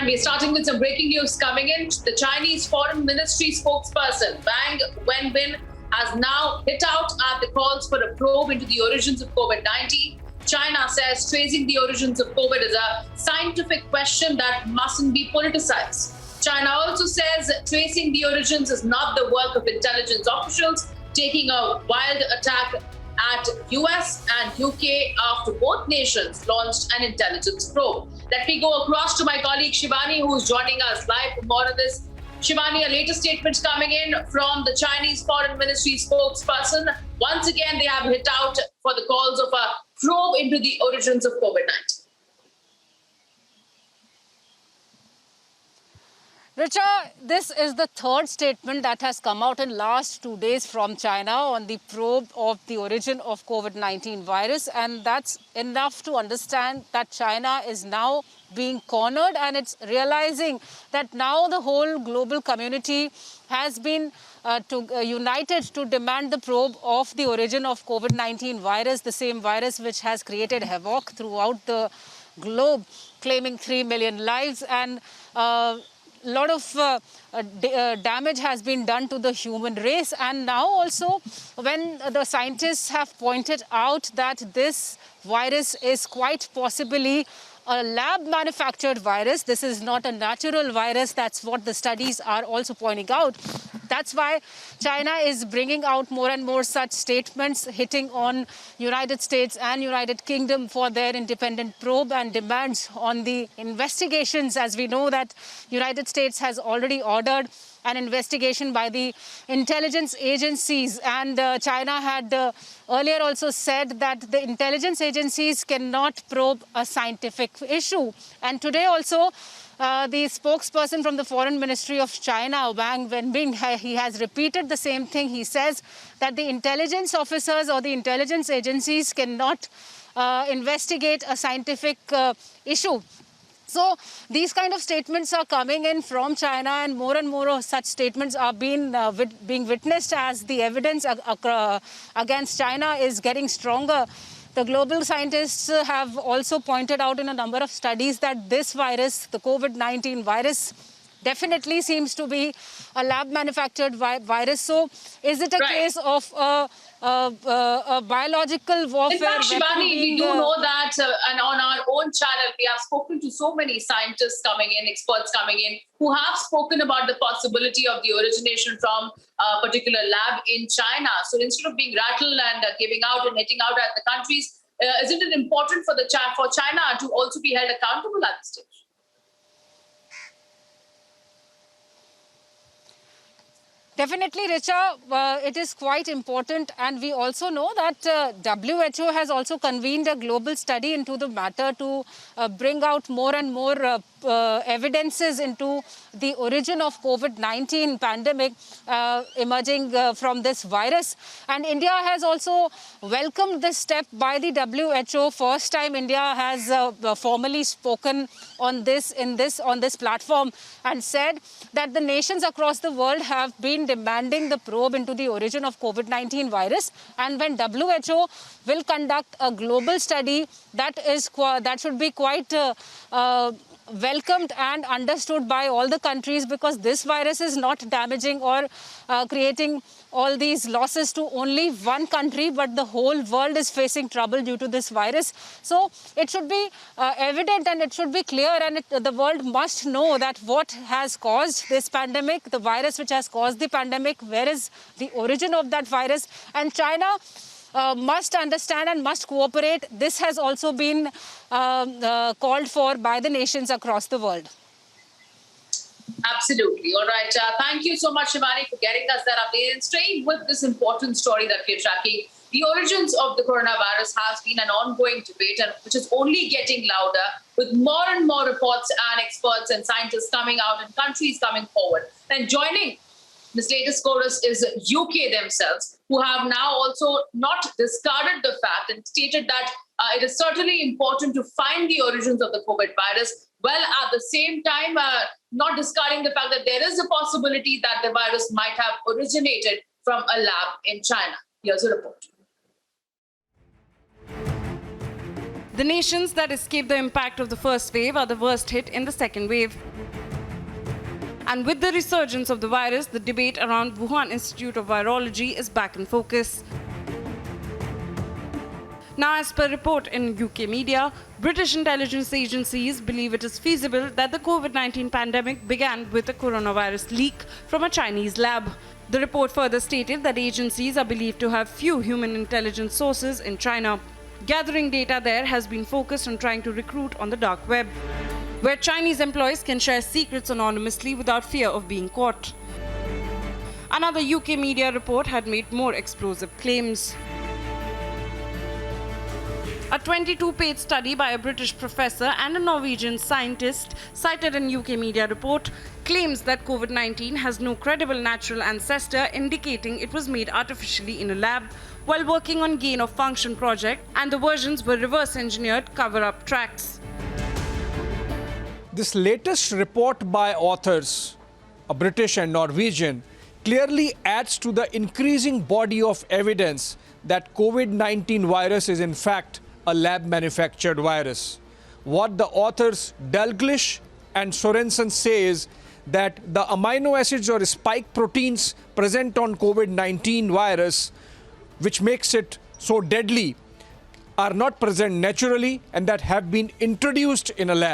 And we're starting with some breaking news coming in. The Chinese Foreign Ministry spokesperson, Wang Wenbin, has now hit out at the calls for a probe into the origins of COVID-19. China says tracing the origins of COVID is a scientific question that mustn't be politicized. China also says tracing the origins is not the work of intelligence officials, taking a wild attack at US and UK after both nations launched an intelligence probe. Let me go across to my colleague Shivani, who's joining us live for more of this. Shivani, a latest statement coming in from the Chinese Foreign Ministry spokesperson. Once again, they have hit out for the calls of a probe into the origins of COVID-19. Richa, this is the third statement that has come out in last 2 days from China on the probe of the origin of COVID-19 virus. And that's enough to understand that China is now being cornered, and it's realizing that now the whole global community has been united to demand the probe of the origin of COVID-19 virus, the same virus which has created havoc throughout the globe, claiming 3 million lives, and lot of damage has been done to the human race. And now also, when the scientists have pointed out that this virus is quite possibly a lab-manufactured virus, this is not a natural virus, that's what the studies are also pointing out. That's why China is bringing out more and more such statements, hitting on United States and United Kingdom for their independent probe and demands on the investigations. As we know that United States has already ordered an investigation by the intelligence agencies, and China had earlier also said that the intelligence agencies cannot probe a scientific issue. And today also, the spokesperson from the Foreign Ministry of China, Wang Wenbin, he has repeated the same thing. He says that the intelligence officers or the intelligence agencies cannot investigate a scientific issue. So these kind of statements are coming in from China, and more of such statements are being witnessed as the evidence against China is getting stronger. The global scientists have also pointed out in a number of studies that this virus, the COVID-19 virus, definitely seems to be a lab-manufactured virus. So is it a case of a biological warfare? In fact, Shivani, we do know that, and on our own channel, we have spoken to so many scientists coming in, experts coming in, who have spoken about the possibility of the origination from a particular lab in China. So instead of being rattled and giving out and hitting out at the countries, isn't it important for China to also be held accountable at this stage? Definitely, Richa, it is quite important, and we also know that WHO has also convened a global study into the matter to bring out more and more evidences into the origin of COVID-19 pandemic emerging from this virus. And India has also welcomed this step by the WHO. First time India has formally spoken on this on this platform and said that the nations across the world have been demanding the probe into the origin of COVID-19 virus. And when WHO will conduct a global study, that should be quite welcomed and understood by all the countries, because this virus is not damaging or creating all these losses to only one country, but the whole world is facing trouble due to this virus. So it should be evident and it should be clear, and the world must know that what has caused this pandemic, the virus which has caused the pandemic, where is the origin of that virus. And China must understand and must cooperate. This has also been called for by the nations across the world. Absolutely. All right. Thank you so much, Shivani, for getting us that update. And staying with this important story that we're tracking, the origins of the coronavirus has been an ongoing debate, and which is only getting louder, with more and more reports and experts and scientists coming out and countries coming forward. And joining this latest chorus is UK themselves, who have now also not discarded the fact and stated that it is certainly important to find the origins of the COVID virus, while at the same time not discarding the fact that there is a possibility that the virus might have originated from a lab in China. Here's a report. The nations that escaped the impact of the first wave are the worst hit in the second wave. And with the resurgence of the virus, the debate around Wuhan Institute of Virology is back in focus. Now, as per report in UK media, British intelligence agencies believe it is feasible that the COVID-19 pandemic began with a coronavirus leak from a Chinese lab. The report further stated that agencies are believed to have few human intelligence sources in China. Gathering data there has been focused on trying to recruit on the dark web, where Chinese employees can share secrets anonymously without fear of being caught. Another UK media report had made more explosive claims. A 22-page study by a British professor and a Norwegian scientist cited in UK media report claims that COVID-19 has no credible natural ancestor, indicating it was made artificially in a lab while working on gain-of-function project, and the versions were reverse-engineered cover-up tracks. This latest report by authors, a British and Norwegian, clearly adds to the increasing body of evidence that COVID-19 virus is in fact a lab-manufactured virus. What the authors Dalglish and Sorensen say is that the amino acids or spike proteins present on COVID-19 virus, which makes it so deadly, are not present naturally and that have been introduced in a lab.